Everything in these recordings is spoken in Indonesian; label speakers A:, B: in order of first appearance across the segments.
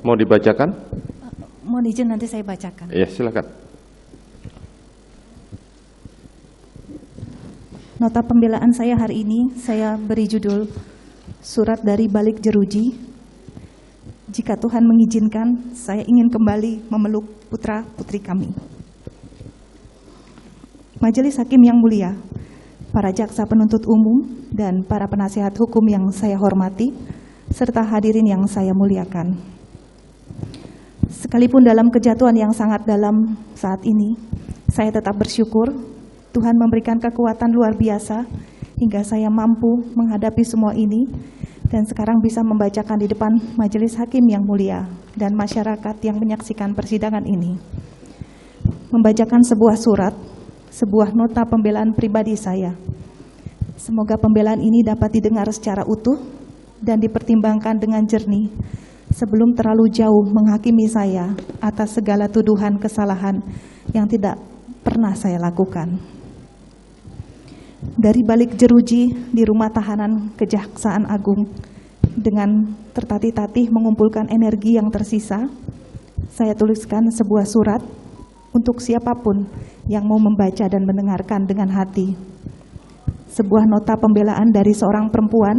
A: Mau dibacakan?
B: Mohon izin nanti saya bacakan.
A: Ya, silakan.
B: Nota pembelaan saya hari ini saya beri judul Surat dari Balik Jeruji. Jika Tuhan mengizinkan, saya ingin kembali memeluk putra-putri kami. Majelis Hakim yang mulia, para jaksa penuntut umum dan para penasihat hukum yang saya hormati, serta hadirin yang saya muliakan. Sekalipun dalam kejatuhan yang sangat dalam saat ini, saya tetap bersyukur Tuhan memberikan kekuatan luar biasa hingga saya mampu menghadapi semua ini dan sekarang bisa membacakan di depan majelis hakim yang mulia dan masyarakat yang menyaksikan persidangan ini. Membacakan sebuah surat, sebuah nota pembelaan pribadi saya. Semoga pembelaan ini dapat didengar secara utuh dan dipertimbangkan dengan jernih sebelum terlalu jauh menghakimi saya atas segala tuduhan kesalahan yang tidak pernah saya lakukan. Dari balik jeruji di rumah tahanan Kejaksaan Agung, dengan tertatih-tatih mengumpulkan energi yang tersisa, saya tuliskan sebuah surat untuk siapapun yang mau membaca dan mendengarkan dengan hati. Sebuah nota pembelaan dari seorang perempuan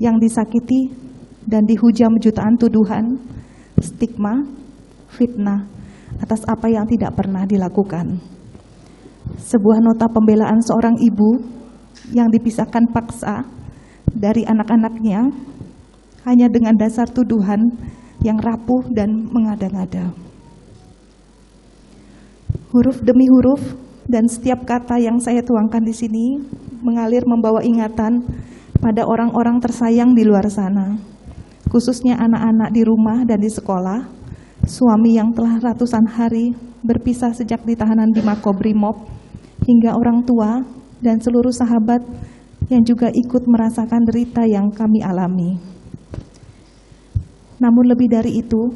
B: yang disakiti dan dihujam jutaan tuduhan, stigma, fitnah atas apa yang tidak pernah dilakukan. Sebuah nota pembelaan seorang ibu yang dipisahkan paksa dari anak-anaknya hanya dengan dasar tuduhan yang rapuh dan mengada-ngada. Huruf demi huruf dan setiap kata yang saya tuangkan di sini mengalir membawa ingatan pada orang-orang tersayang di luar sana, khususnya anak-anak di rumah dan di sekolah, suami yang telah ratusan hari berpisah sejak ditahanan di Makobrimob, hingga orang tua dan seluruh sahabat yang juga ikut merasakan derita yang kami alami. Namun lebih dari itu,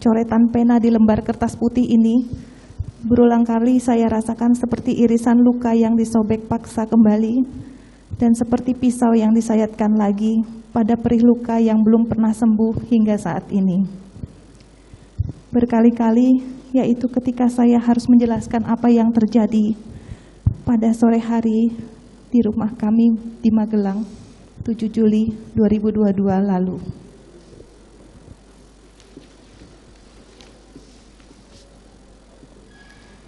B: coretan pena di lembar kertas putih ini berulang kali saya rasakan seperti irisan luka yang disobek paksa kembali dan seperti pisau yang disayatkan lagi pada perih luka yang belum pernah sembuh hingga saat ini. Berkali-kali, yaitu ketika saya harus menjelaskan apa yang terjadi pada sore hari di rumah kami di Magelang, 7 Juli 2022 lalu.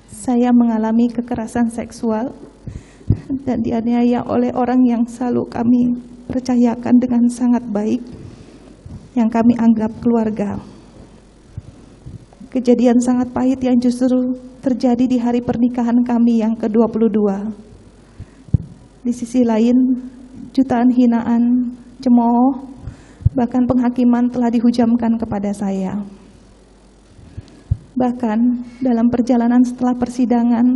B: Saya mengalami kekerasan seksual dan dianiaya oleh orang yang selalu kami percayakan dengan sangat baik, yang kami anggap keluarga. Kejadian sangat pahit yang justru terjadi di hari pernikahan kami yang ke-22. Di sisi lain, jutaan hinaan, cemooh, bahkan penghakiman telah dihujamkan kepada saya. Bahkan dalam perjalanan setelah persidangan,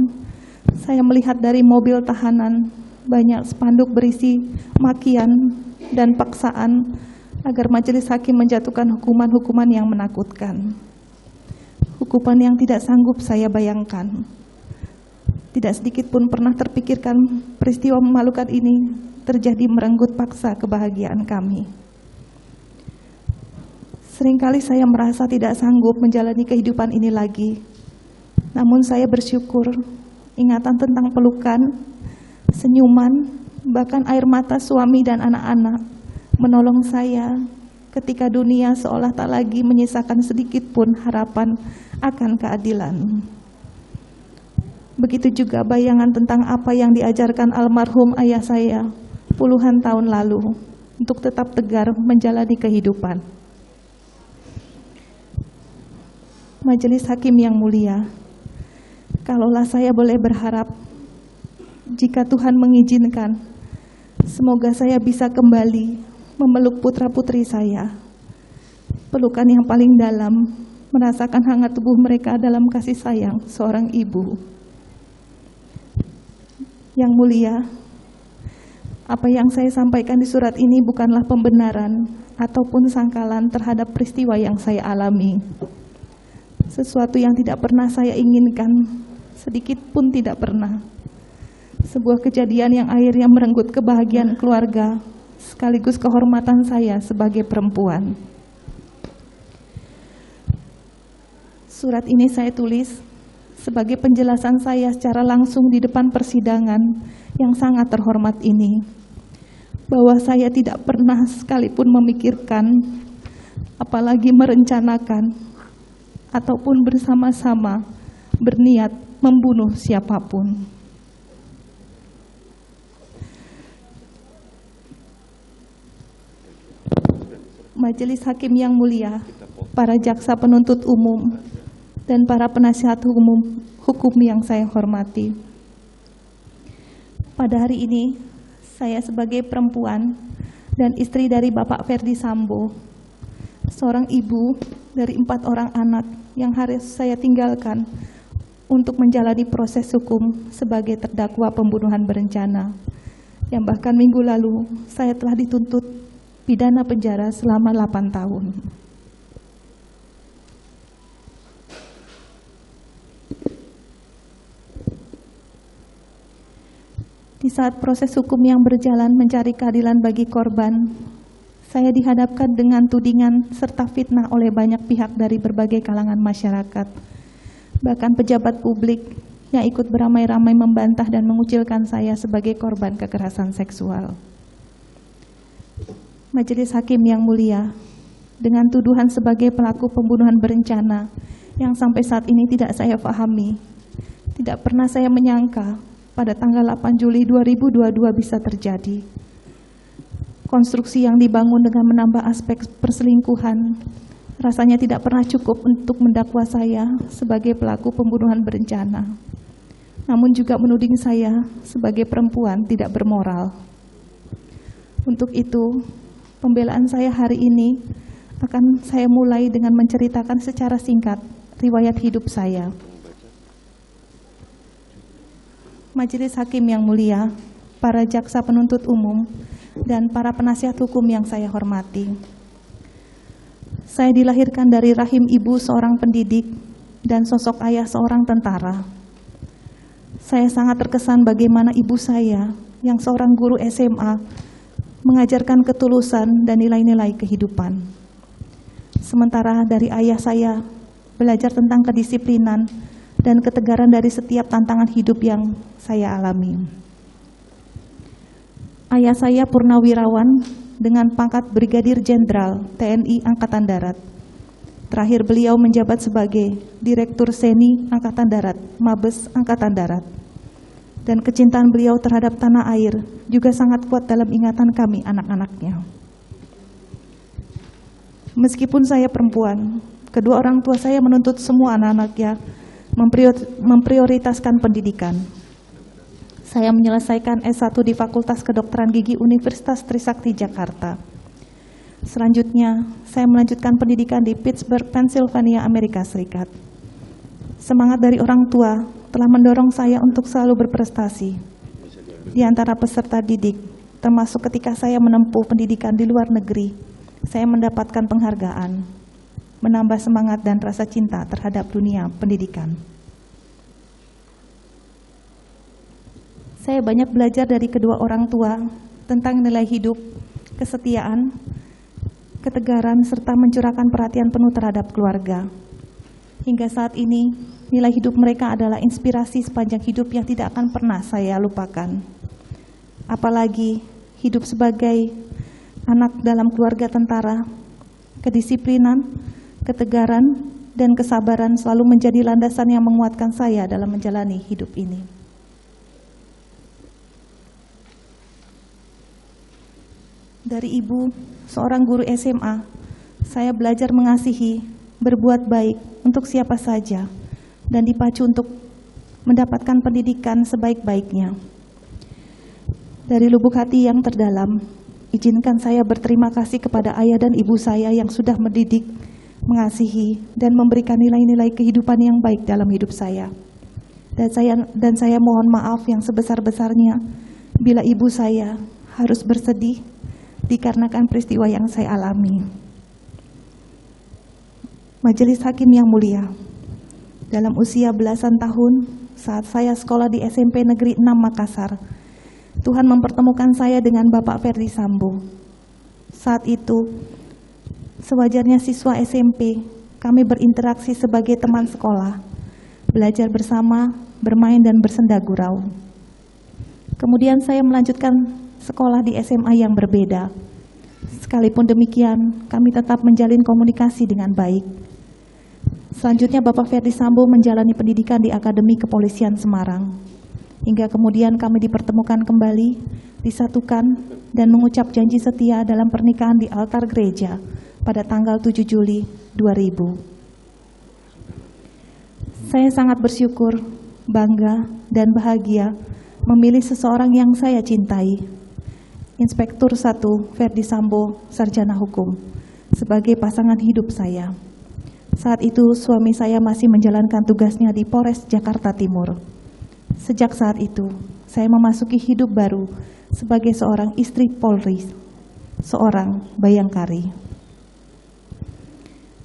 B: saya melihat dari mobil tahanan banyak spanduk berisi makian dan paksaan agar majelis hakim menjatuhkan hukuman-hukuman yang menakutkan. Hukuman yang tidak sanggup saya bayangkan. Tidak sedikit pun pernah terpikirkan peristiwa memalukan ini terjadi merenggut paksa kebahagiaan kami. Seringkali saya merasa tidak sanggup menjalani kehidupan ini lagi. Namun saya bersyukur ingatan tentang pelukan, senyuman, bahkan air mata suami dan anak-anak menolong saya ketika dunia seolah tak lagi menyisakan sedikit pun harapan akan keadilan. Begitu juga bayangan tentang apa yang diajarkan almarhum ayah saya puluhan tahun lalu untuk tetap tegar menjalani kehidupan. Majelis hakim yang mulia, kalaulah saya boleh berharap, jika Tuhan mengizinkan, semoga saya bisa kembali memeluk putra-putri saya. Pelukan yang paling dalam, merasakan hangat tubuh mereka dalam kasih sayang seorang ibu. Yang mulia, apa yang saya sampaikan di surat ini bukanlah pembenaran ataupun sangkalan terhadap peristiwa yang saya alami. Sesuatu yang tidak pernah saya inginkan, sedikit pun tidak pernah. Sebuah kejadian yang akhirnya merenggut kebahagiaan keluarga, sekaligus kehormatan saya sebagai perempuan. Surat ini saya tulis sebagai penjelasan saya secara langsung di depan persidangan yang sangat terhormat ini, bahwa saya tidak pernah sekalipun memikirkan, apalagi merencanakan, ataupun bersama-sama berniat membunuh siapapun. Majelis Hakim yang mulia, para jaksa penuntut umum, dan para penasihat hukum yang saya hormati. Pada hari ini, saya sebagai perempuan dan istri dari Bapak Ferdi Sambo, seorang ibu dari 4 orang anak yang harus saya tinggalkan untuk menjalani proses hukum sebagai terdakwa pembunuhan berencana, yang bahkan minggu lalu saya telah dituntut pidana penjara selama 8 tahun. Di saat proses hukum yang berjalan mencari keadilan bagi korban, saya dihadapkan dengan tudingan serta fitnah oleh banyak pihak dari berbagai kalangan masyarakat, bahkan pejabat publik yang ikut beramai-ramai membantah dan mengucilkan saya sebagai korban kekerasan seksual. Majelis Hakim yang mulia, dengan tuduhan sebagai pelaku pembunuhan berencana yang sampai saat ini tidak saya pahami, tidak pernah saya menyangka pada tanggal 8 Juli 2022 bisa terjadi. Konstruksi yang dibangun dengan menambah aspek perselingkuhan rasanya tidak pernah cukup untuk mendakwa saya sebagai pelaku pembunuhan berencana, namun juga menuding saya sebagai perempuan tidak bermoral. Untuk itu, pembelaan saya hari ini akan saya mulai dengan menceritakan secara singkat riwayat hidup saya. Majelis Hakim yang mulia, para jaksa penuntut umum, dan para penasihat hukum yang saya hormati. Saya dilahirkan dari rahim ibu seorang pendidik dan sosok ayah seorang tentara. Saya sangat terkesan bagaimana ibu saya yang seorang guru SMA mengajarkan ketulusan dan nilai-nilai kehidupan. Sementara dari ayah saya belajar tentang kedisiplinan dan ketegaran dari setiap tantangan hidup yang saya alami. Ayah saya purnawirawan dengan pangkat Brigadir Jenderal TNI Angkatan Darat. Terakhir beliau menjabat sebagai Direktur Seni Angkatan Darat, Mabes Angkatan Darat. Dan kecintaan beliau terhadap tanah air juga sangat kuat dalam ingatan kami anak-anaknya. Meskipun saya perempuan, kedua orang tua saya menuntut semua anak-anaknya memprioritaskan pendidikan. Saya menyelesaikan S1 di Fakultas Kedokteran Gigi Universitas Trisakti Jakarta. Selanjutnya, saya melanjutkan pendidikan di Pittsburgh, Pennsylvania, Amerika Serikat. Semangat dari orang tua telah mendorong saya untuk selalu berprestasi di antara peserta didik, termasuk ketika saya menempuh pendidikan di luar negeri. Saya mendapatkan penghargaan, menambah semangat dan rasa cinta terhadap dunia pendidikan. Saya banyak belajar dari kedua orang tua tentang nilai hidup, kesetiaan, ketegaran, serta mencurahkan perhatian penuh terhadap keluarga. Hingga saat ini, nilai hidup mereka adalah inspirasi sepanjang hidup yang tidak akan pernah saya lupakan. Apalagi hidup sebagai anak dalam keluarga tentara, kedisiplinan, ketegaran, dan kesabaran selalu menjadi landasan yang menguatkan saya dalam menjalani hidup ini. Dari ibu, seorang guru SMA, saya belajar mengasihi, berbuat baik untuk siapa saja, dan dipacu untuk mendapatkan pendidikan sebaik-baiknya. Dari lubuk hati yang terdalam, izinkan saya berterima kasih kepada ayah dan ibu saya yang sudah mendidik, mengasihi, dan memberikan nilai-nilai kehidupan yang baik dalam hidup saya. Dan saya mohon maaf yang sebesar-besarnya bila ibu saya harus bersedih dikarenakan peristiwa yang saya alami. Majelis Hakim yang mulia, dalam usia belasan tahun saat saya sekolah di SMP Negeri 6 Makassar, Tuhan mempertemukan saya dengan Bapak Ferdi Sambo. Saat itu, sewajarnya siswa SMP kami berinteraksi sebagai teman sekolah, belajar bersama, bermain dan bersenda gurau. Kemudian saya melanjutkan sekolah di SMA yang berbeda. Sekalipun demikian, kami tetap menjalin komunikasi dengan baik. Selanjutnya Bapak Ferdi Sambo menjalani pendidikan di Akademi Kepolisian Semarang. Hingga kemudian kami dipertemukan kembali, disatukan, dan mengucap janji setia dalam pernikahan di altar gereja pada tanggal 7 Juli 2000. Saya sangat bersyukur, bangga, dan bahagia memilih seseorang yang saya cintai, Inspektur 1 Ferdi Sambo, Sarjana Hukum, sebagai pasangan hidup saya. Saat itu suami saya masih menjalankan tugasnya di Polres Jakarta Timur. Sejak saat itu, saya memasuki hidup baru sebagai seorang istri Polri, seorang bayangkari.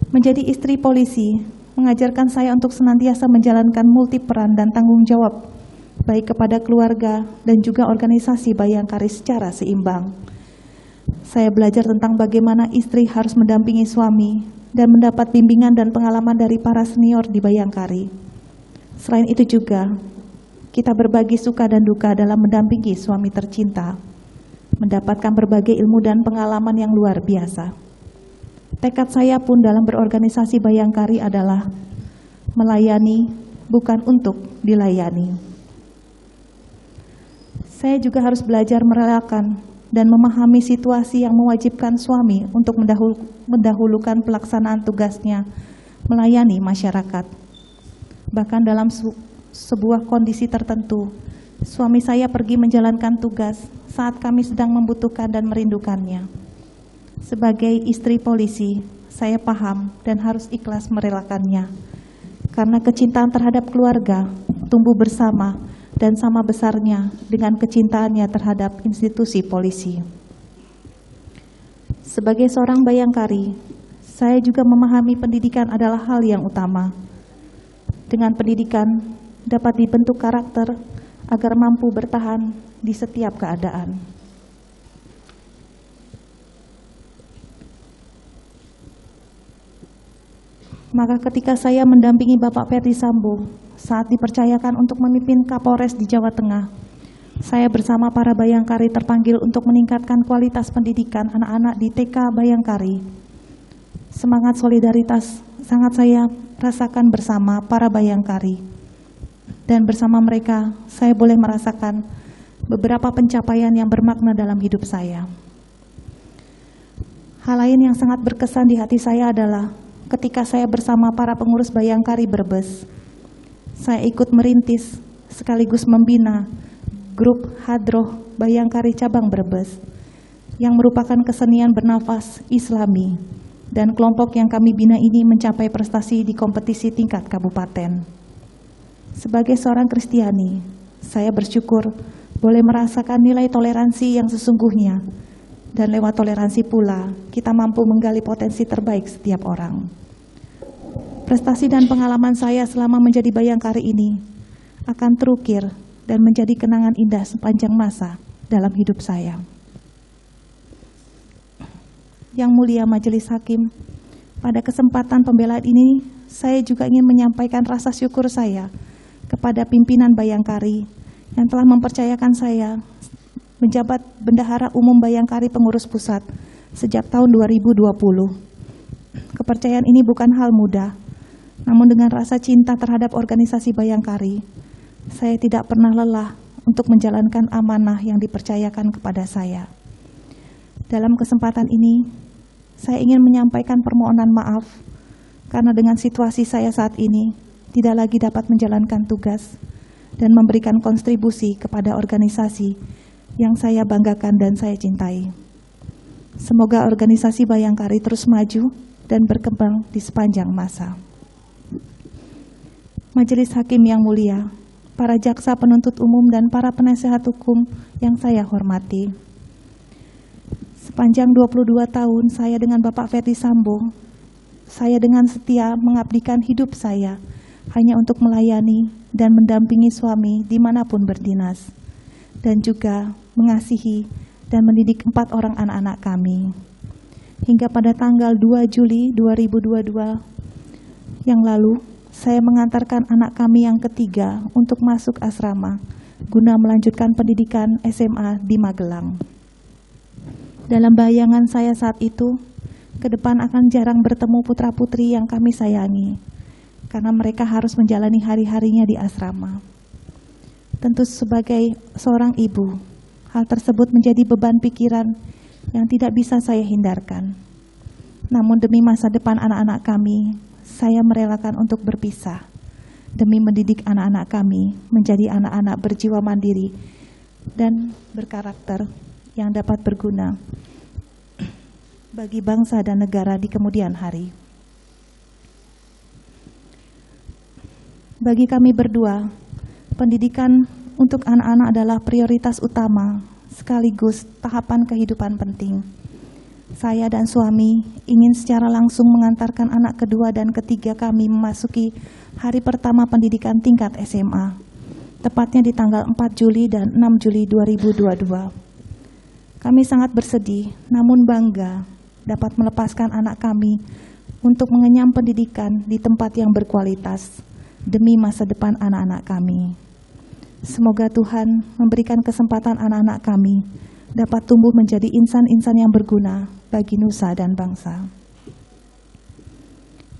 B: Menjadi istri polisi mengajarkan saya untuk senantiasa menjalankan multi peran dan tanggung jawab, baik kepada keluarga dan juga organisasi bayangkari secara seimbang. Saya belajar tentang bagaimana istri harus mendampingi suami dan mendapat bimbingan dan pengalaman dari para senior di bayangkari. Selain itu juga, kita berbagi suka dan duka dalam mendampingi suami tercinta, mendapatkan berbagai ilmu dan pengalaman yang luar biasa. Tekad saya pun dalam berorganisasi bayangkari adalah melayani, bukan untuk dilayani. Saya juga harus belajar merelakan dan memahami situasi yang mewajibkan suami untuk mendahulukan pelaksanaan tugasnya melayani masyarakat. Bahkan dalam sebuah kondisi tertentu, suami saya pergi menjalankan tugas saat kami sedang membutuhkan dan merindukannya. Sebagai istri polisi, saya paham dan harus ikhlas merelakannya, karena kecintaan terhadap keluarga tumbuh bersama dan sama besarnya dengan kecintaannya terhadap institusi polisi. Sebagai seorang bayangkari, saya juga memahami pendidikan adalah hal yang utama. Dengan pendidikan dapat dibentuk karakter agar mampu bertahan di setiap keadaan. Maka ketika saya mendampingi Bapak Ferdi Sambo saat dipercayakan untuk memimpin Kapolres di Jawa Tengah, saya bersama para bayangkari terpanggil untuk meningkatkan kualitas pendidikan anak-anak di TK Bayangkari. Semangat solidaritas sangat saya rasakan bersama para bayangkari. Dan bersama mereka, saya boleh merasakan beberapa pencapaian yang bermakna dalam hidup saya. Hal lain yang sangat berkesan di hati saya adalah ketika saya bersama para pengurus Bayangkari Brebes, saya ikut merintis sekaligus membina grup Hadroh Bayangkari Cabang Brebes yang merupakan kesenian bernafas Islami, dan kelompok yang kami bina ini mencapai prestasi di kompetisi tingkat kabupaten. Sebagai seorang Kristiani, saya bersyukur boleh merasakan nilai toleransi yang sesungguhnya, dan lewat toleransi pula kita mampu menggali potensi terbaik setiap orang. Prestasi dan pengalaman saya selama menjadi bayangkari ini akan terukir dan menjadi kenangan indah sepanjang masa dalam hidup saya. Yang mulia Majelis Hakim, pada kesempatan pembelaan ini saya juga ingin menyampaikan rasa syukur saya kepada pimpinan Bayangkari yang telah mempercayakan saya menjabat Bendahara Umum Bayangkari Pengurus Pusat sejak tahun 2020. Kepercayaan ini bukan hal mudah, namun dengan rasa cinta terhadap organisasi Bayangkari, saya tidak pernah lelah untuk menjalankan amanah yang dipercayakan kepada saya. Dalam kesempatan ini, saya ingin menyampaikan permohonan maaf karena dengan situasi saya saat ini tidak lagi dapat menjalankan tugas dan memberikan kontribusi kepada organisasi yang saya banggakan dan saya cintai. Semoga organisasi Bayangkari terus maju dan berkembang di sepanjang masa. Majelis Hakim yang mulia, para jaksa penuntut umum dan para penasehat hukum yang saya hormati. Sepanjang 22 tahun saya dengan Bapak Ferdi Sambo, saya dengan setia mengabdikan hidup saya hanya untuk melayani dan mendampingi suami dimanapun berdinas, dan juga mengasihi dan mendidik 4 orang anak-anak kami. Hingga pada tanggal 2 Juli 2022, yang lalu, saya mengantarkan anak kami yang ketiga untuk masuk asrama guna melanjutkan pendidikan SMA di Magelang. Dalam bayangan saya saat itu, ke depan akan jarang bertemu putra-putri yang kami sayangi, karena mereka harus menjalani hari-harinya di asrama. Tentu sebagai seorang ibu, hal tersebut menjadi beban pikiran yang tidak bisa saya hindarkan. Namun demi masa depan anak-anak kami, saya merelakan untuk berpisah demi mendidik anak-anak kami menjadi anak-anak berjiwa mandiri dan berkarakter yang dapat berguna bagi bangsa dan negara di kemudian hari. Bagi kami berdua, pendidikan untuk anak-anak adalah prioritas utama sekaligus tahapan kehidupan penting. Saya dan suami ingin secara langsung mengantarkan anak kedua dan ketiga kami memasuki hari pertama pendidikan tingkat SMA, tepatnya di tanggal 4 Juli dan 6 Juli 2022. Kami sangat bersedih, namun bangga dapat melepaskan anak kami untuk mengenyam pendidikan di tempat yang berkualitas demi masa depan anak-anak kami. Semoga Tuhan memberikan kesempatan anak-anak kami dapat tumbuh menjadi insan-insan yang berguna bagi nusa dan bangsa.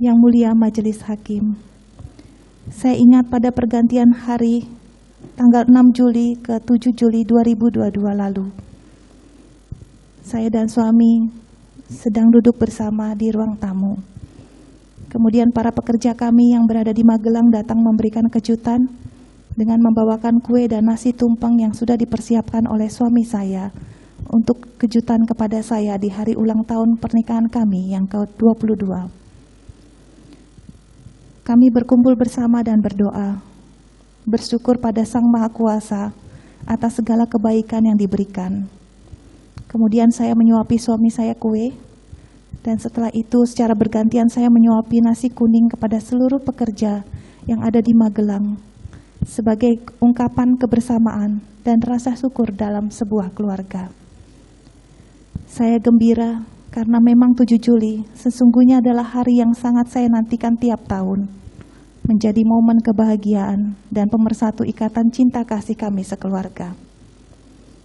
B: Yang mulia Majelis Hakim, saya ingat pada pergantian hari tanggal 6 Juli ke 7 Juli 2022 lalu, saya dan suami sedang duduk bersama di ruang tamu. Kemudian para pekerja kami yang berada di Magelang datang memberikan kejutan dengan membawakan kue dan nasi tumpeng yang sudah dipersiapkan oleh suami saya untuk kejutan kepada saya di hari ulang tahun pernikahan kami yang ke-22. Kami berkumpul bersama dan berdoa, bersyukur pada Sang Maha Kuasa atas segala kebaikan yang diberikan. Kemudian saya menyuapi suami saya kue, dan setelah itu secara bergantian saya menyuapi nasi kuning kepada seluruh pekerja yang ada di Magelang sebagai ungkapan kebersamaan dan rasa syukur dalam sebuah keluarga. Saya gembira karena memang 7 Juli sesungguhnya adalah hari yang sangat saya nantikan tiap tahun, menjadi momen kebahagiaan dan pemersatu ikatan cinta kasih kami sekeluarga.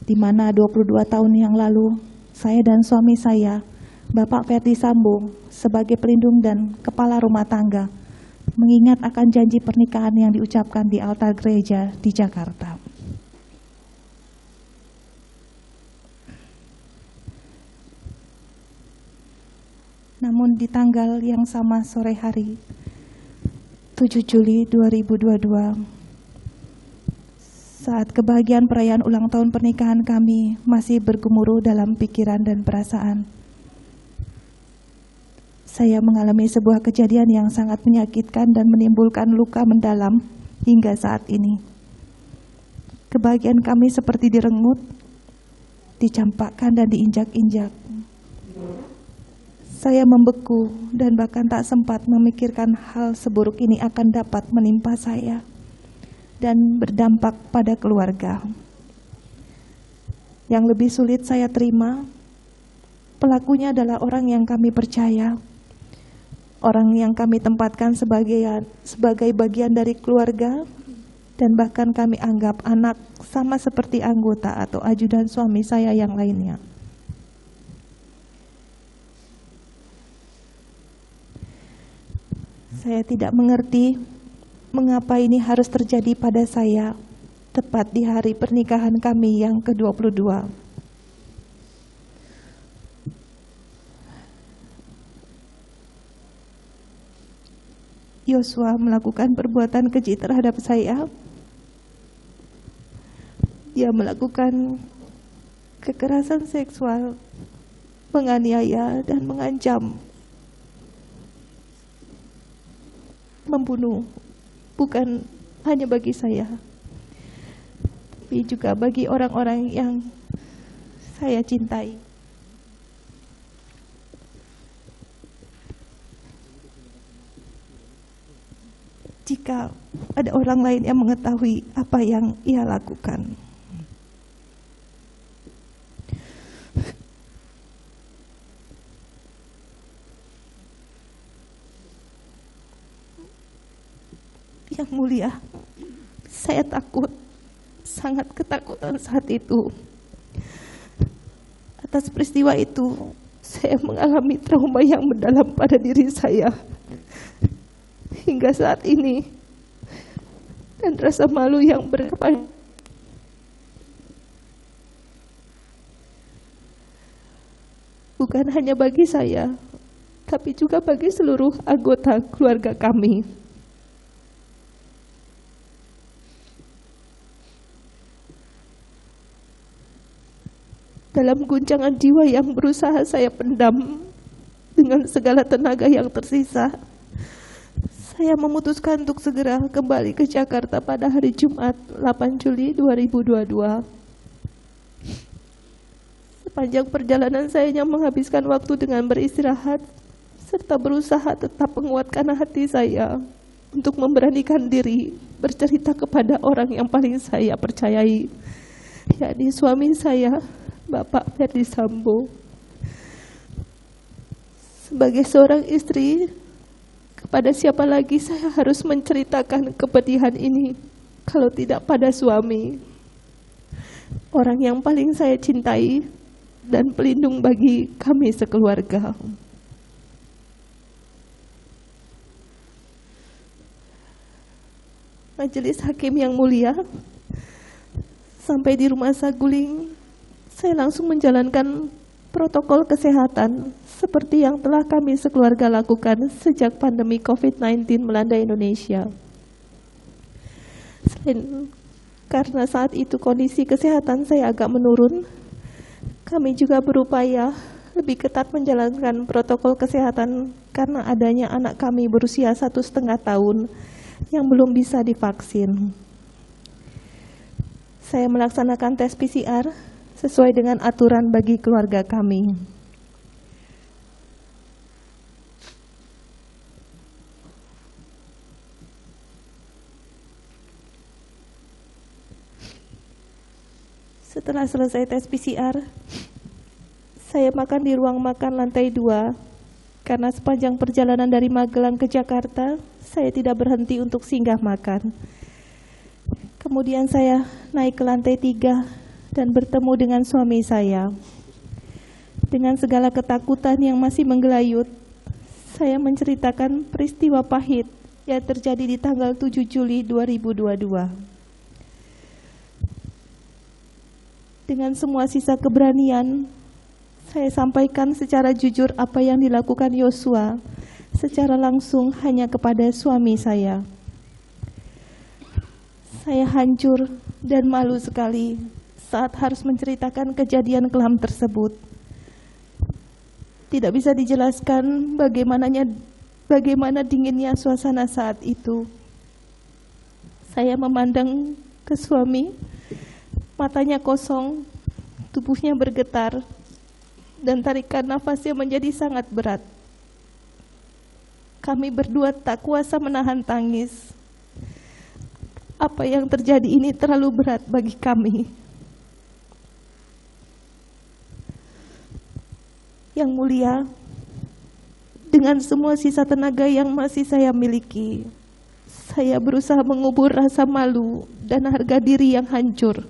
B: Di mana 22 tahun yang lalu, saya dan suami saya, Bapak Ferdi Sambo, sebagai pelindung dan kepala rumah tangga, mengingat akan janji pernikahan yang diucapkan di altar gereja di Jakarta. Namun di tanggal yang sama sore hari, 7 Juli 2022, saat kebahagiaan perayaan ulang tahun pernikahan kami masih bergemuruh dalam pikiran dan perasaan, saya mengalami sebuah kejadian yang sangat menyakitkan dan menimbulkan luka mendalam hingga saat ini. Kebahagiaan kami seperti direnggut, dicampakkan dan diinjak-injak. Saya membeku dan bahkan tak sempat memikirkan hal seburuk ini akan dapat menimpa saya dan berdampak pada keluarga. Yang lebih sulit saya terima, pelakunya adalah orang yang kami percaya, orang yang kami tempatkan sebagai bagian dari keluarga, dan bahkan kami anggap anak sama seperti anggota atau ajudan suami saya yang lainnya. Saya tidak mengerti mengapa ini harus terjadi pada saya tepat di hari pernikahan kami yang ke-22. Yosua melakukan perbuatan keji terhadap saya. Dia melakukan kekerasan seksual, menganiaya dan mengancam, membunuh, bukan hanya bagi saya, tapi juga bagi orang-orang yang saya cintai. Jika ada orang lain yang mengetahui apa yang ia lakukan, Yang mulia, saya takut, sangat ketakutan saat itu. Atas peristiwa itu, saya mengalami trauma yang mendalam pada diri saya hingga saat ini, dan rasa malu yang berkepanjangan. Bukan hanya bagi saya, tapi juga bagi seluruh anggota keluarga kami. Dalam guncangan jiwa yang berusaha saya pendam dengan segala tenaga yang tersisa, saya memutuskan untuk segera kembali ke Jakarta pada hari Jumat 8 Juli 2022. Sepanjang perjalanan saya hanya menghabiskan waktu dengan beristirahat serta berusaha tetap menguatkan hati saya untuk memberanikan diri bercerita kepada orang yang paling saya percayai, yakni suami saya, Bapak Ferdi Sambo. Sebagai seorang istri, kepada siapa lagi saya harus menceritakan kepedihan ini kalau tidak pada suami, orang yang paling saya cintai dan pelindung bagi kami sekeluarga. Majelis Hakim yang mulia, sampai di Rumah Saguling, saya langsung menjalankan protokol kesehatan seperti yang telah kami sekeluarga lakukan sejak pandemi COVID-19 melanda Indonesia. Selain karena saat itu kondisi kesehatan saya agak menurun, kami juga berupaya lebih ketat menjalankan protokol kesehatan karena adanya anak kami berusia 1,5 tahun yang belum bisa divaksin. Saya melaksanakan tes PCR sesuai dengan aturan bagi keluarga kami. Setelah selesai tes PCR, saya makan di ruang makan lantai 2 karena sepanjang perjalanan dari Magelang ke Jakarta, saya tidak berhenti untuk singgah makan. Kemudian saya naik ke lantai 3 dan bertemu dengan suami saya. Dengan segala ketakutan yang masih menggelayut, saya menceritakan peristiwa pahit yang terjadi di tanggal 7 Juli 2022. Dengan semua sisa keberanian, saya sampaikan secara jujur apa yang dilakukan Yosua secara langsung hanya kepada suami saya. Saya hancur dan malu sekali saat harus menceritakan kejadian kelam tersebut. Tidak bisa dijelaskan bagaimana dinginnya suasana saat itu. Saya memandang ke suami, matanya kosong, tubuhnya bergetar, dan tarikan nafasnya menjadi sangat berat. Kami berdua tak kuasa menahan tangis. Apa yang terjadi ini terlalu berat bagi kami. Yang mulia, dengan semua sisa tenaga yang masih saya miliki, saya berusaha mengubur rasa malu dan harga diri yang hancur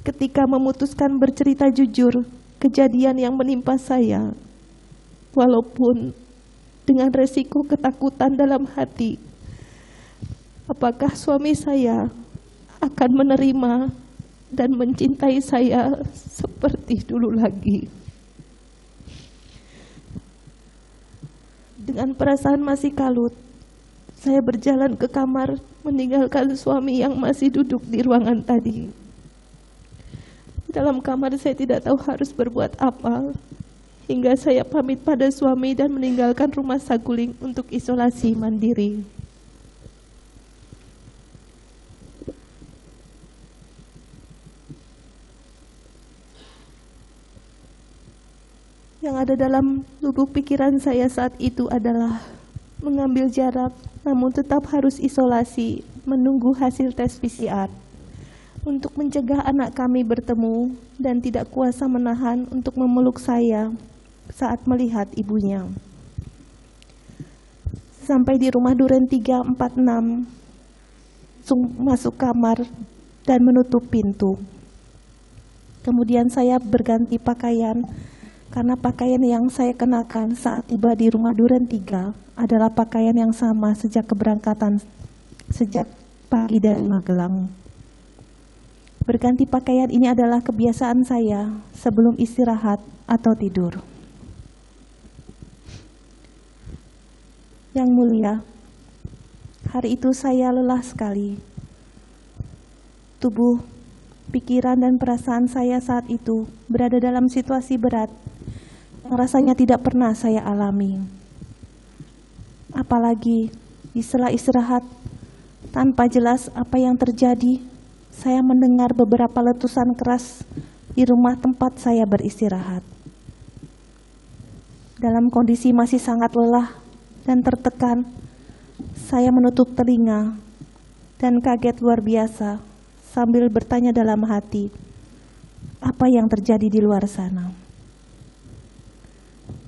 B: ketika memutuskan bercerita jujur kejadian yang menimpa saya, walaupun dengan resiko ketakutan dalam hati, apakah suami saya akan menerima dan mencintai saya seperti dulu lagi. Dengan perasaan masih kalut, saya berjalan ke kamar meninggalkan suami yang masih duduk di ruangan tadi. Dalam kamar saya tidak tahu harus berbuat apa, hingga saya pamit pada suami dan meninggalkan Rumah Saguling untuk isolasi mandiri. Yang ada dalam lubuk pikiran saya saat itu adalah mengambil jarak, namun tetap harus isolasi, menunggu hasil tes PCR untuk mencegah anak kami bertemu dan tidak kuasa menahan untuk memeluk saya saat melihat ibunya. Sampai di rumah Duren 346, langsung masuk kamar dan menutup pintu. Kemudian saya berganti pakaian, karena pakaian yang saya kenakan saat tiba di rumah Duren 3 adalah pakaian yang sama sejak keberangkatan, sejak pagi dari Magelang. Berganti pakaian ini adalah kebiasaan saya sebelum istirahat atau tidur. Yang mulia, hari itu saya lelah sekali. Tubuh, pikiran, dan perasaan saya saat itu berada dalam situasi berat yang rasanya tidak pernah saya alami. Apalagi di sela istirahat, tanpa jelas apa yang terjadi, saya mendengar beberapa letusan keras di rumah tempat saya beristirahat. Dalam kondisi masih sangat lelah dan tertekan, saya menutup telinga dan kaget luar biasa sambil bertanya dalam hati, apa yang terjadi di luar sana?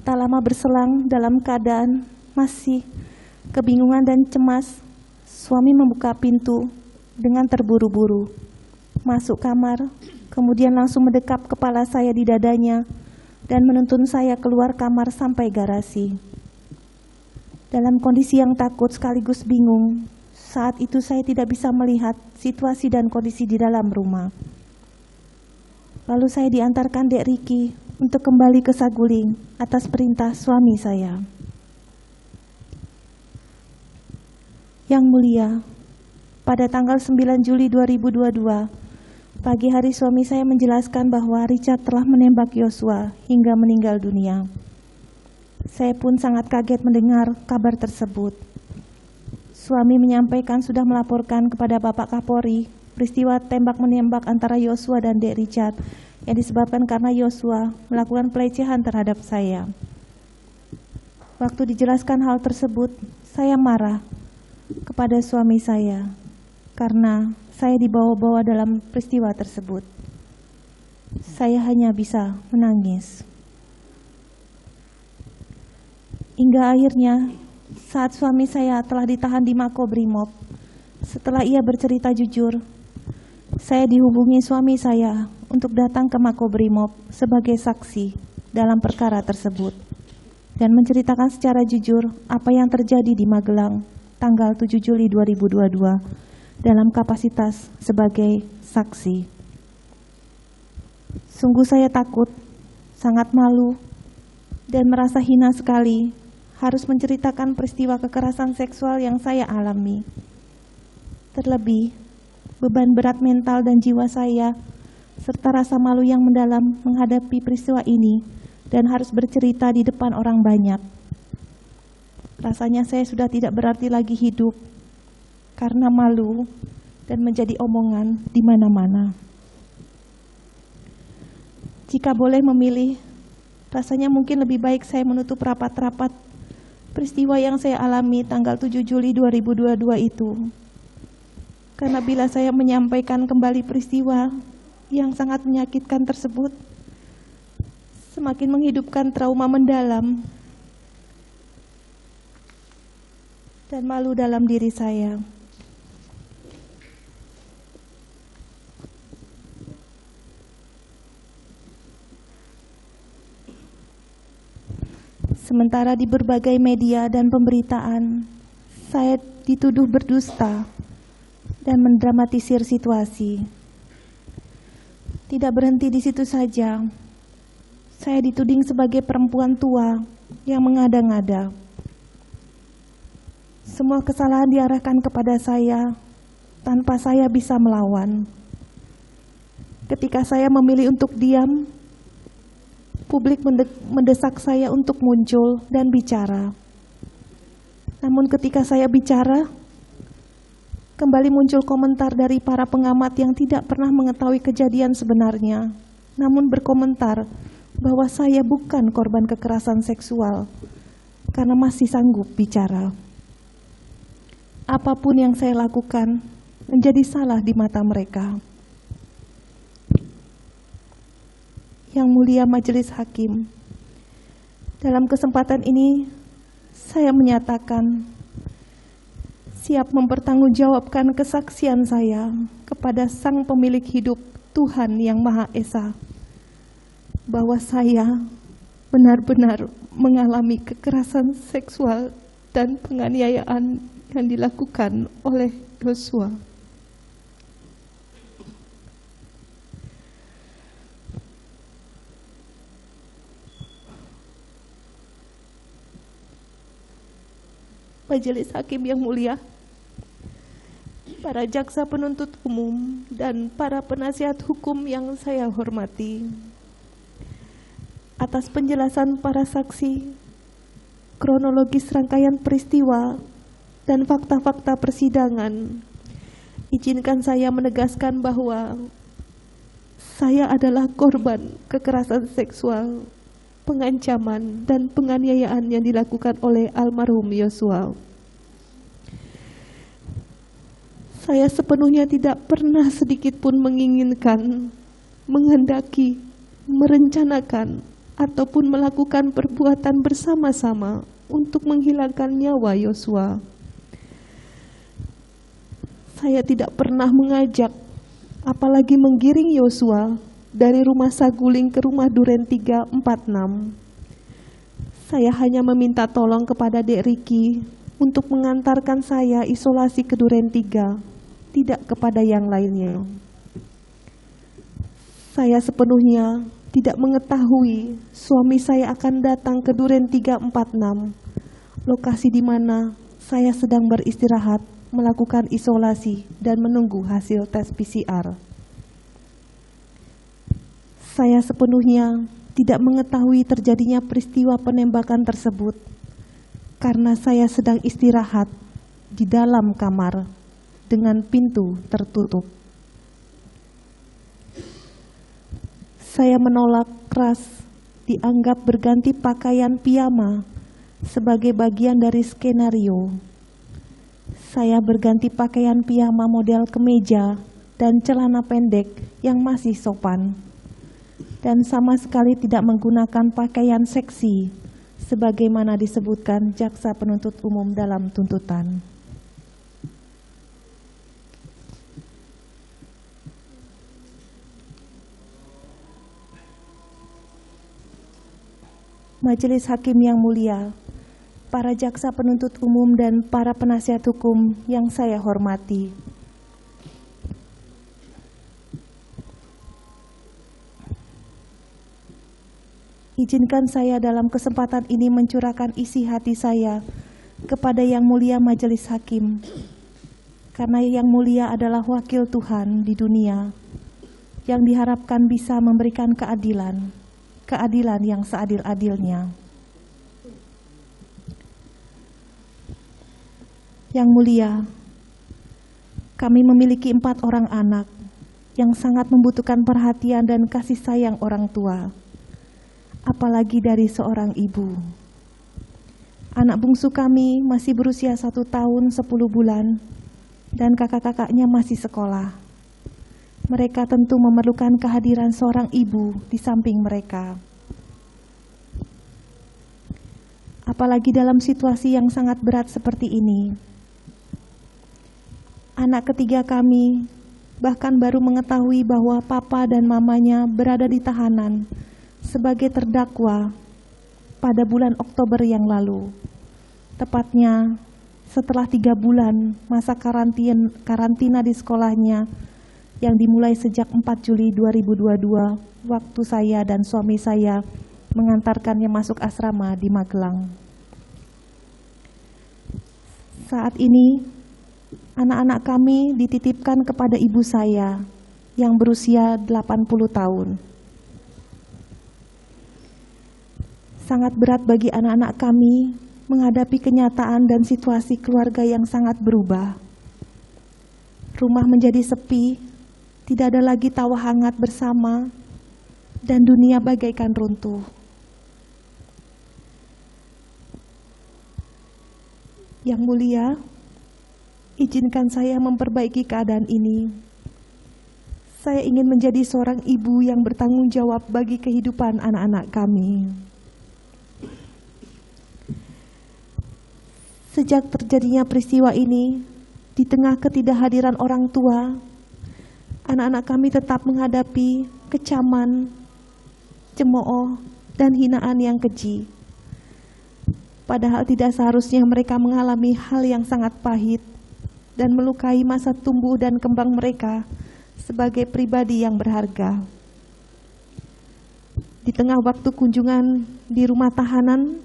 B: Tak lama berselang, dalam keadaan masih kebingungan dan cemas, suami membuka pintu dengan terburu-buru, masuk kamar, kemudian langsung mendekap kepala saya di dadanya dan menuntun saya keluar kamar sampai garasi. Dalam kondisi yang takut sekaligus bingung, saat itu saya tidak bisa melihat situasi dan kondisi di dalam rumah. Lalu saya diantarkan Dek Riki untuk kembali ke Saguling atas perintah suami saya. Yang mulia, pada tanggal 9 Juli 2022, pagi hari suami saya menjelaskan bahwa Richard telah menembak Yosua hingga meninggal dunia. Saya pun sangat kaget mendengar kabar tersebut. Suami menyampaikan sudah melaporkan kepada Bapak Kapolri peristiwa tembak-menembak antara Yosua dan Dek Richard yang disebabkan karena Yosua melakukan pelecehan terhadap saya. Waktu dijelaskan hal tersebut, saya marah kepada suami saya karena saya dibawa-bawa dalam peristiwa tersebut. Saya hanya bisa menangis. Hingga akhirnya saat suami saya telah ditahan di Makobrimob, setelah ia bercerita jujur, saya dihubungi suami saya untuk datang ke Makobrimob sebagai saksi dalam perkara tersebut dan menceritakan secara jujur apa yang terjadi di Magelang tanggal 7 Juli 2022 dalam kapasitas sebagai saksi. Sungguh saya takut, sangat malu, dan merasa hina sekali harus menceritakan peristiwa kekerasan seksual yang saya alami. Terlebih, beban berat mental dan jiwa saya, serta rasa malu yang mendalam menghadapi peristiwa ini dan harus bercerita di depan orang banyak. Rasanya saya sudah tidak berarti lagi hidup karena malu dan menjadi omongan di mana-mana. Jika boleh memilih, rasanya mungkin lebih baik saya menutup rapat-rapat peristiwa yang saya alami tanggal 7 Juli 2022 itu. Karena bila saya menyampaikan kembali peristiwa yang sangat menyakitkan tersebut, semakin menghidupkan trauma mendalam dan malu dalam diri saya. Sementara di berbagai media dan pemberitaan, saya dituduh berdusta dan mendramatisir situasi. Tidak berhenti di situ saja, saya dituding sebagai perempuan tua yang mengada-ngada. Semua kesalahan diarahkan kepada saya tanpa saya bisa melawan. Ketika saya memilih untuk diam, publik mendesak saya untuk muncul dan bicara. Namun ketika saya bicara, kembali muncul komentar dari para pengamat yang tidak pernah mengetahui kejadian sebenarnya, namun berkomentar bahwa saya bukan korban kekerasan seksual karena masih sanggup bicara. Apapun yang saya lakukan menjadi salah di mata mereka. Yang mulia Majelis Hakim, dalam kesempatan ini saya menyatakan siap mempertanggungjawabkan kesaksian saya kepada Sang Pemilik Hidup, Tuhan yang Maha Esa, bahwa saya benar-benar mengalami kekerasan seksual dan penganiayaan yang dilakukan oleh Yosua. Majelis Hakim yang mulia, para jaksa penuntut umum, dan para penasihat hukum yang saya hormati, atas penjelasan para saksi, kronologis rangkaian peristiwa, dan fakta-fakta persidangan, izinkan saya menegaskan bahwa saya adalah korban kekerasan seksual, pengancaman, dan penganiayaan yang dilakukan oleh almarhum Yosua. Saya sepenuhnya tidak pernah sedikit pun menginginkan, menghendaki, merencanakan, ataupun melakukan perbuatan bersama-sama untuk menghilangkan nyawa Yosua. Saya tidak pernah mengajak, apalagi menggiring Yosua dari rumah Saguling ke rumah Duren 346. Saya hanya meminta tolong kepada Dek Riki untuk mengantarkan saya isolasi ke Duren 3, tidak kepada yang lainnya. Saya sepenuhnya tidak mengetahui suami saya akan datang ke Duren 346, lokasi di mana saya sedang beristirahat, melakukan isolasi dan menunggu hasil tes PCR. Saya sepenuhnya tidak mengetahui terjadinya peristiwa penembakan tersebut karena saya sedang istirahat di dalam kamar dengan pintu tertutup. Saya menolak keras dianggap berganti pakaian piyama sebagai bagian dari skenario. Saya berganti pakaian piyama model kemeja dan celana pendek yang masih sopan, dan sama sekali tidak menggunakan pakaian seksi sebagaimana disebutkan jaksa penuntut umum dalam tuntutan. Majelis Hakim yang mulia, para jaksa penuntut umum dan para penasihat hukum yang saya hormati, izinkan saya dalam kesempatan ini mencurahkan isi hati saya kepada Yang Mulia Majelis Hakim, karena Yang Mulia adalah wakil Tuhan di dunia yang diharapkan bisa memberikan keadilan yang seadil-adilnya. Yang Mulia, kami memiliki 4 orang anak yang sangat membutuhkan perhatian dan kasih sayang orang tua, apalagi dari seorang ibu. Anak bungsu kami masih berusia 1 tahun 10 bulan dan kakak-kakaknya masih sekolah. Mereka tentu memerlukan kehadiran seorang ibu di samping mereka. Apalagi dalam situasi yang sangat berat seperti ini. Anak ketiga kami bahkan baru mengetahui bahwa papa dan mamanya berada di tahanan sebagai terdakwa pada bulan Oktober yang lalu, tepatnya setelah 3 bulan masa karantina di sekolahnya yang dimulai sejak 4 Juli 2022, waktu saya dan suami saya mengantarkannya masuk asrama di Magelang. Saat ini, anak-anak kami dititipkan kepada ibu saya yang berusia 80 tahun. Sangat berat bagi anak-anak kami menghadapi kenyataan dan situasi keluarga yang sangat berubah. Rumah menjadi sepi, tidak ada lagi tawa hangat bersama, dan dunia bagaikan runtuh. Yang Mulia, izinkan saya memperbaiki keadaan ini. Saya ingin menjadi seorang ibu yang bertanggung jawab bagi kehidupan anak-anak kami. Sejak terjadinya peristiwa ini, Di tengah ketidakhadiran orang tua, anak-anak kami tetap menghadapi kecaman, cemooh, dan hinaan yang keji. Padahal tidak seharusnya mereka mengalami hal yang sangat pahit dan melukai masa tumbuh dan kembang mereka sebagai pribadi yang berharga. Di tengah waktu kunjungan di rumah tahanan,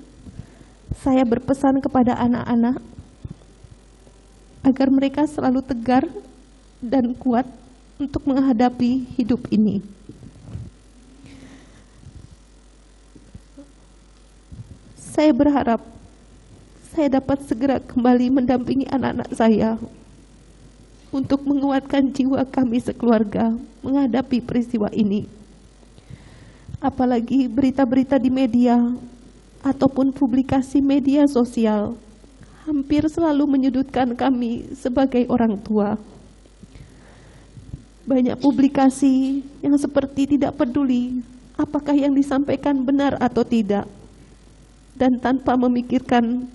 B: saya berpesan kepada anak-anak agar mereka selalu tegar dan kuat untuk menghadapi hidup ini. Saya berharap saya dapat segera kembali mendampingi anak-anak saya untuk menguatkan jiwa kami sekeluarga menghadapi peristiwa ini. Apalagi berita-berita di media ataupun publikasi media sosial hampir selalu menyudutkan kami sebagai orang tua. Banyak publikasi yang seperti tidak peduli apakah yang disampaikan benar atau tidak, dan tanpa memikirkan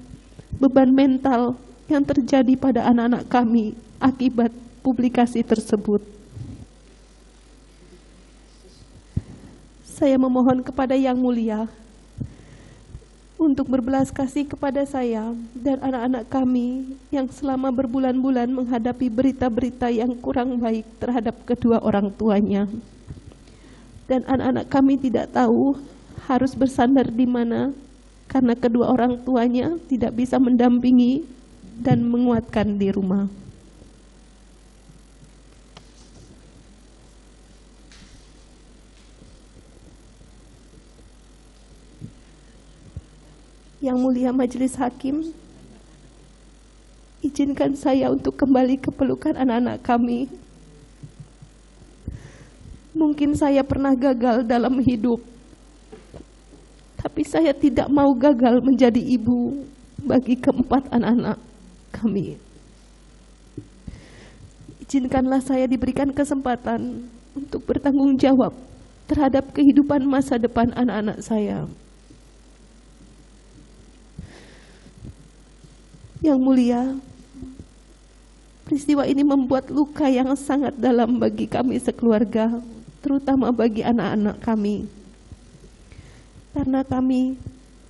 B: beban mental yang terjadi pada anak-anak kami akibat publikasi tersebut. Saya memohon kepada Yang Mulia untuk berbelas kasih kepada saya dan anak-anak kami yang selama berbulan-bulan menghadapi berita-berita yang kurang baik terhadap kedua orang tuanya. Dan anak-anak kami tidak tahu harus bersandar di mana karena kedua orang tuanya tidak bisa mendampingi dan menguatkan di rumah. Yang Mulia Majelis Hakim, izinkan saya untuk kembali ke pelukan anak-anak kami. Mungkin saya pernah gagal dalam hidup, tapi saya tidak mau gagal menjadi ibu bagi keempat anak-anak kami. Izinkanlah saya diberikan kesempatan untuk bertanggung jawab terhadap kehidupan masa depan anak-anak saya. Yang Mulia, peristiwa ini membuat luka yang sangat dalam bagi kami sekeluarga, terutama bagi anak-anak kami. Karena kami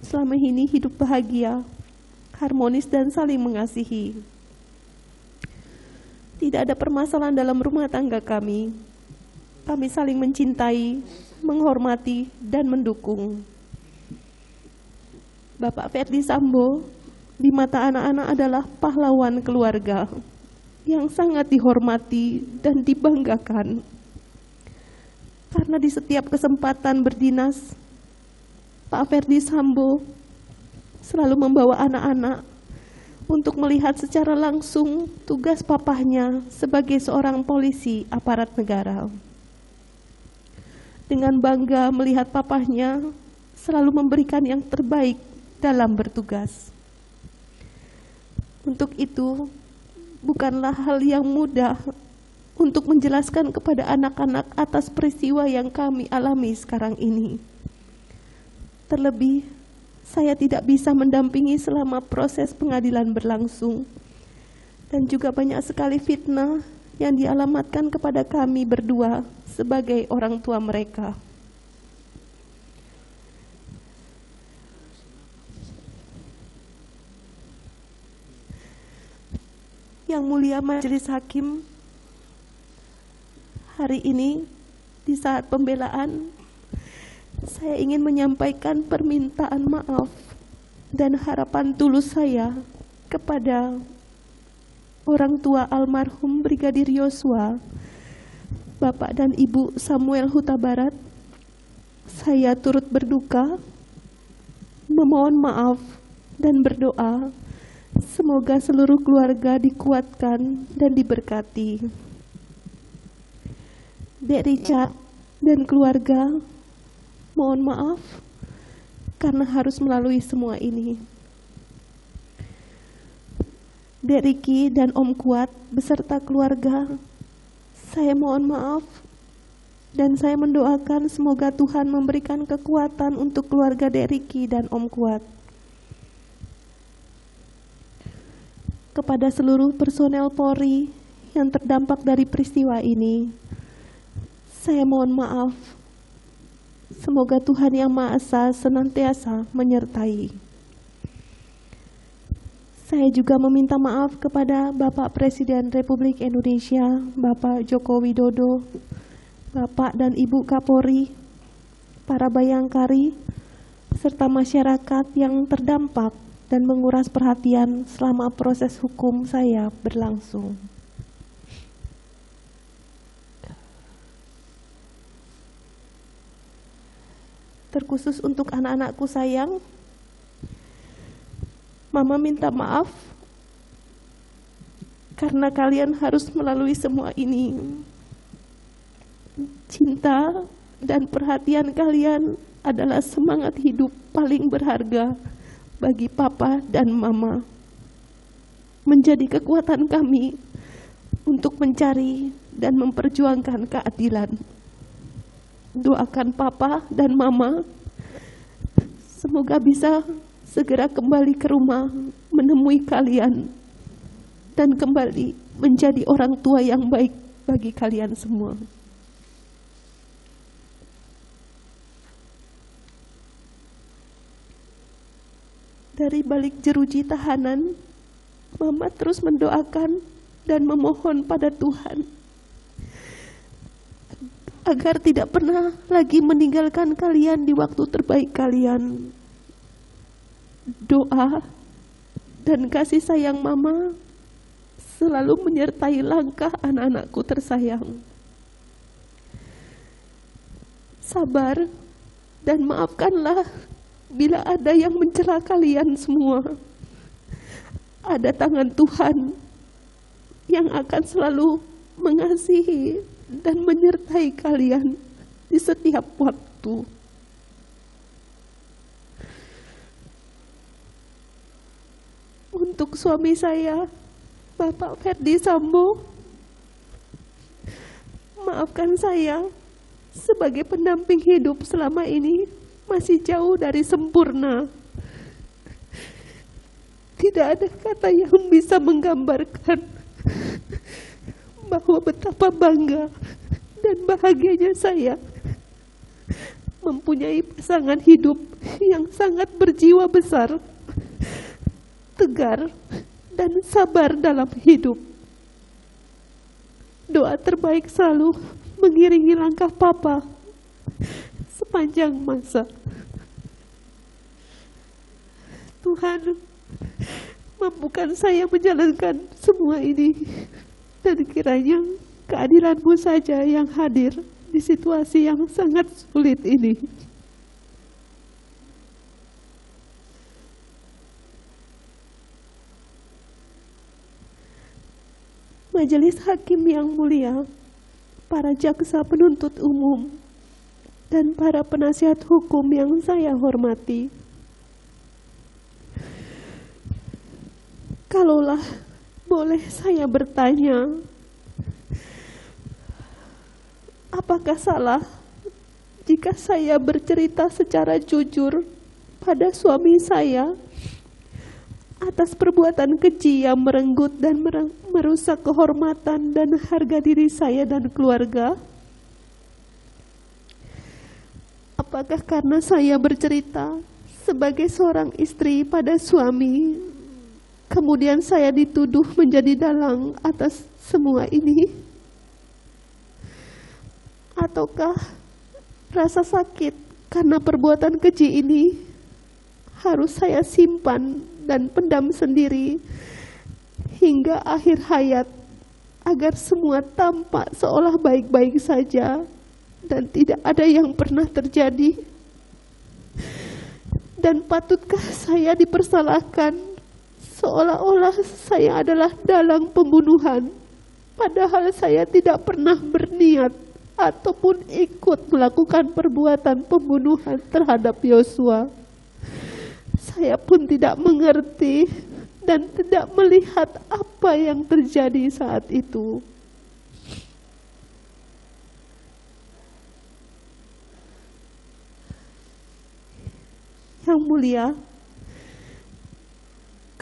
B: selama ini hidup bahagia, harmonis dan saling mengasihi. Tidak ada permasalahan dalam rumah tangga kami. Kami saling mencintai, menghormati, dan mendukung. Bapak Ferdy Sambo di mata anak-anak adalah pahlawan keluarga yang sangat dihormati dan dibanggakan. Karena di setiap kesempatan berdinas, Pak Ferdy Sambo selalu membawa anak-anak untuk melihat secara langsung tugas papahnya sebagai seorang polisi aparat negara. Dengan bangga melihat papahnya selalu memberikan yang terbaik dalam bertugas. Untuk itu, bukanlah hal yang mudah untuk menjelaskan kepada anak-anak atas peristiwa yang kami alami sekarang ini. Terlebih, saya tidak bisa mendampingi selama proses pengadilan berlangsung. Dan juga banyak sekali fitnah yang dialamatkan kepada kami berdua sebagai orang tua mereka. Yang Mulia Majelis Hakim, hari ini di saat pembelaan, saya ingin menyampaikan permintaan maaf dan harapan tulus saya kepada orang tua almarhum Brigadir Yosua, Bapak dan Ibu Samuel Huta Barat. Saya turut berduka, memohon maaf dan berdoa semoga seluruh keluarga dikuatkan dan diberkati. Dek Richard dan keluarga, mohon maaf karena harus melalui semua ini. Dek Riki dan Om Kuat beserta keluarga, saya mohon maaf dan saya mendoakan semoga Tuhan memberikan kekuatan untuk keluarga Dek Riki dan Om Kuat.
A: kepada seluruh personel Polri yang terdampak dari peristiwa ini. Saya mohon maaf. Semoga Tuhan Yang Maha Esa senantiasa menyertai. Saya juga meminta maaf kepada Bapak Presiden Republik Indonesia, Bapak Joko Widodo, Bapak dan Ibu Kapolri, para bayangkari, serta masyarakat yang terdampak dan menguras perhatian selama proses hukum saya berlangsung. Terkhusus untuk anak-anakku sayang, Mama minta maaf karena kalian harus melalui semua ini. Cinta dan perhatian kalian adalah semangat hidup paling berharga bagi Papa dan Mama. Menjadi kekuatan kami untuk mencari dan memperjuangkan keadilan. Doakan Papa dan Mama semoga bisa segera kembali ke rumah menemui kalian dan kembali menjadi orang tua yang baik bagi kalian semua. Dari balik jeruji tahanan, Mama terus mendoakan dan memohon pada Tuhan agar tidak pernah lagi meninggalkan kalian di waktu terbaik kalian. Doa dan kasih sayang Mama selalu menyertai langkah anak-anakku tersayang. Sabar dan maafkanlah bila ada yang mencela kalian semua. Ada tangan Tuhan yang akan selalu mengasihi dan menyertai kalian di setiap waktu. Untuk suami saya, Bapak Ferdi Sambo, maafkan saya sebagai pendamping hidup selama ini masih jauh dari sempurna. Tidak ada kata yang bisa menggambarkan bahwa betapa bangga dan bahagianya saya mempunyai pasangan hidup yang sangat berjiwa besar, tegar, dan sabar dalam hidup. Doa terbaik selalu mengiringi langkah Papa sepanjang masa. Tuhan, mampukan saya menjalankan semua ini, dan kiranya keadilan-Mu saja yang hadir di situasi yang sangat sulit ini. Majelis Hakim yang mulia, para jaksa penuntut umum, dan para penasihat hukum yang saya hormati. Kalaulah boleh saya bertanya, apakah salah jika saya bercerita secara jujur pada suami saya atas perbuatan keji yang merenggut dan merusak kehormatan dan harga diri saya dan keluarga? Apakah karena saya bercerita sebagai seorang istri pada suami, kemudian saya dituduh menjadi dalang atas semua ini? Ataukah rasa sakit karena perbuatan keji ini harus saya simpan dan pendam sendiri hingga akhir hayat agar semua tampak seolah baik-baik saja dan tidak ada yang pernah terjadi? Dan patutkah saya dipersalahkan seolah-olah saya adalah dalang pembunuhan, padahal saya tidak pernah berniat ataupun ikut melakukan perbuatan pembunuhan terhadap Yosua? Saya pun tidak mengerti dan tidak melihat apa yang terjadi saat itu. Yang mulia,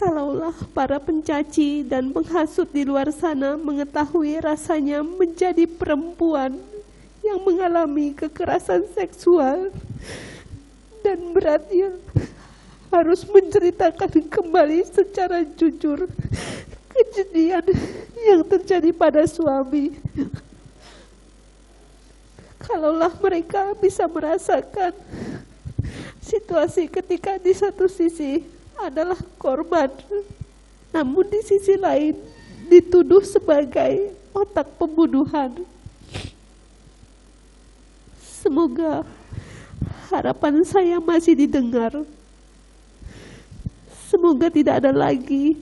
A: Kalaulah para pencaci dan penghasut di luar sana mengetahui rasanya menjadi perempuan yang mengalami kekerasan seksual dan beratnya harus menceritakan kembali secara jujur kejadian yang terjadi pada suami. Kalaulah mereka bisa merasakan situasi ketika di satu sisi adalah korban, namun di sisi lain dituduh sebagai otak pembunuhan. Semoga harapan saya masih didengar. Semoga tidak ada lagi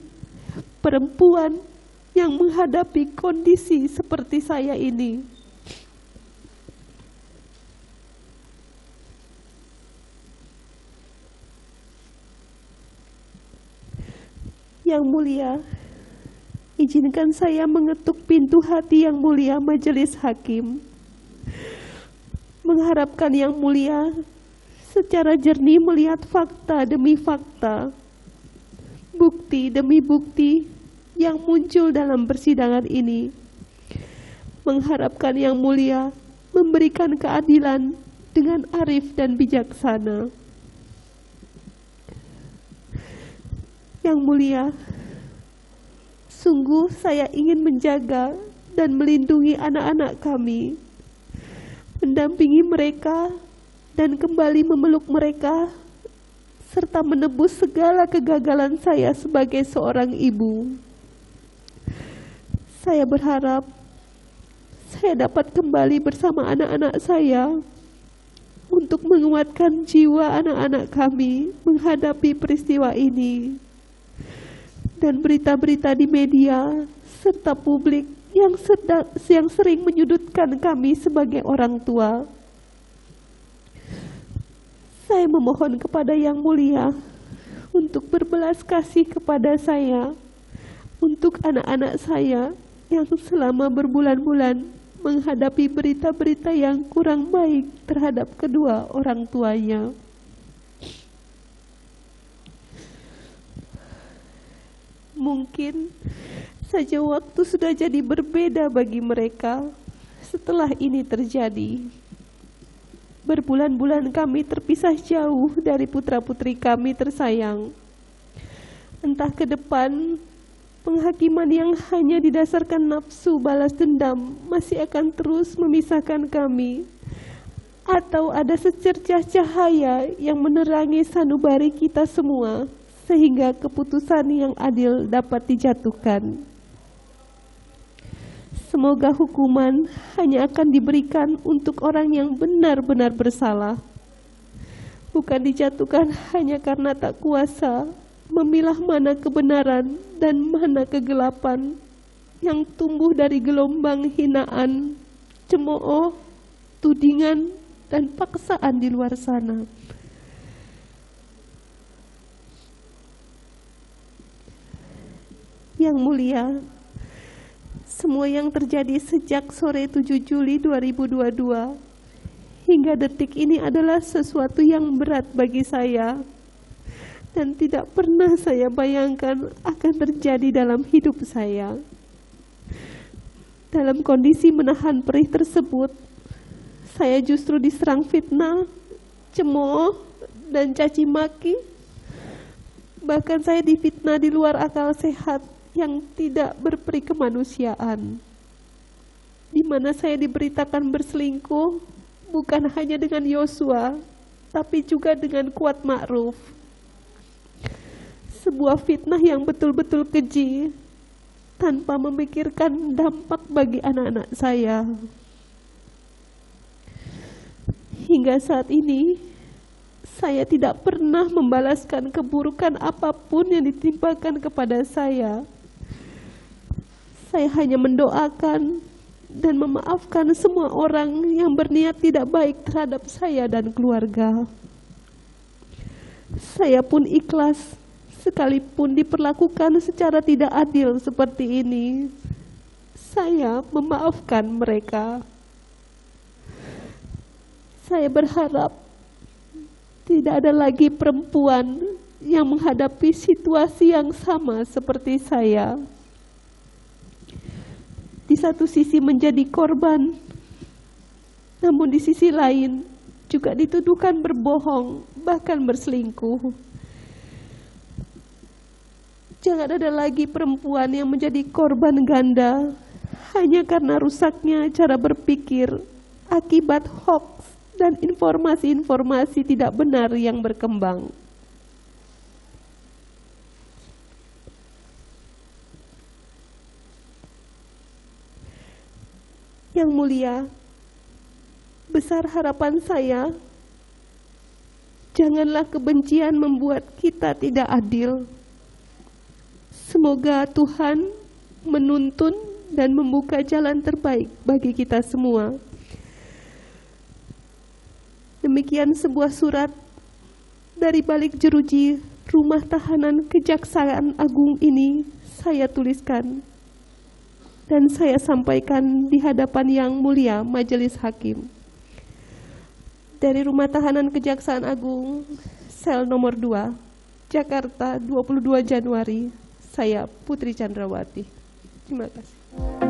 A: perempuan yang menghadapi kondisi seperti saya ini. Yang mulia, izinkan saya mengetuk pintu hati yang mulia majelis hakim. Mengharapkan yang mulia secara jernih melihat fakta demi fakta, bukti demi bukti yang muncul dalam persidangan ini. Mengharapkan yang mulia memberikan keadilan dengan arif dan bijaksana. Yang mulia, sungguh saya ingin menjaga dan melindungi anak-anak kami, mendampingi mereka dan kembali memeluk mereka, serta menebus segala kegagalan saya sebagai seorang ibu. Saya berharap saya dapat kembali bersama anak-anak saya untuk menguatkan jiwa anak-anak kami menghadapi peristiwa ini. Dan berita-berita di media serta publik yang sering menyudutkan kami sebagai orang tua. Saya memohon kepada Yang Mulia untuk berbelas kasih kepada saya, untuk anak-anak saya yang selama berbulan-bulan menghadapi berita-berita yang kurang baik terhadap kedua orang tuanya. Mungkin saja waktu sudah jadi berbeda bagi mereka setelah ini terjadi. Berbulan-bulan kami terpisah jauh dari putra-putri kami tersayang. Entah ke depan penghakiman yang hanya didasarkan nafsu balas dendam masih akan terus memisahkan kami, atau ada secercah cahaya yang menerangi sanubari kita semua sehingga keputusan yang adil dapat dijatuhkan. Semoga hukuman hanya akan diberikan untuk orang yang benar-benar bersalah, bukan dijatuhkan hanya karena tak kuasa memilah mana kebenaran dan mana kegelapan yang tumbuh dari gelombang hinaan, cemooh, tudingan, dan paksaan di luar sana. Yang Mulia, semua yang terjadi sejak sore 7 Juli 2022 hingga detik ini adalah sesuatu yang berat bagi saya dan tidak pernah saya bayangkan akan terjadi dalam hidup saya. Dalam kondisi menahan perih tersebut, saya justru diserang fitnah, cemooh, dan caci maki. Bahkan saya difitnah di luar akal sehat yang tidak berperi kemanusiaan, di mana saya diberitakan berselingkuh bukan hanya dengan Yosua, tapi juga dengan Kuat Ma'ruf. Sebuah fitnah yang betul-betul keji, tanpa memikirkan dampak bagi anak-anak saya. Hingga saat ini, saya tidak pernah membalaskan keburukan apapun yang ditimpakan kepada saya. Saya hanya mendoakan dan memaafkan semua orang yang berniat tidak baik terhadap saya dan keluarga. Saya pun ikhlas sekalipun diperlakukan secara tidak adil seperti ini. Saya memaafkan mereka. Saya berharap tidak ada lagi perempuan yang menghadapi situasi yang sama seperti saya. Di satu sisi menjadi korban, namun di sisi lain juga dituduhkan berbohong, bahkan berselingkuh. Jangan ada lagi perempuan yang menjadi korban ganda hanya karena rusaknya cara berpikir akibat hoax dan informasi-informasi tidak benar yang berkembang. Yang mulia, besar harapan saya, janganlah kebencian membuat kita tidak adil. Semoga Tuhan menuntun dan membuka jalan terbaik bagi kita semua. Demikian sebuah surat dari balik jeruji rumah tahanan Kejaksaan Agung ini saya tuliskan dan saya sampaikan di hadapan yang mulia Majelis Hakim. Dari Rumah Tahanan Kejaksaan Agung, sel nomor 2, Jakarta, 22 Januari, saya Putri Chandrawati. Terima kasih.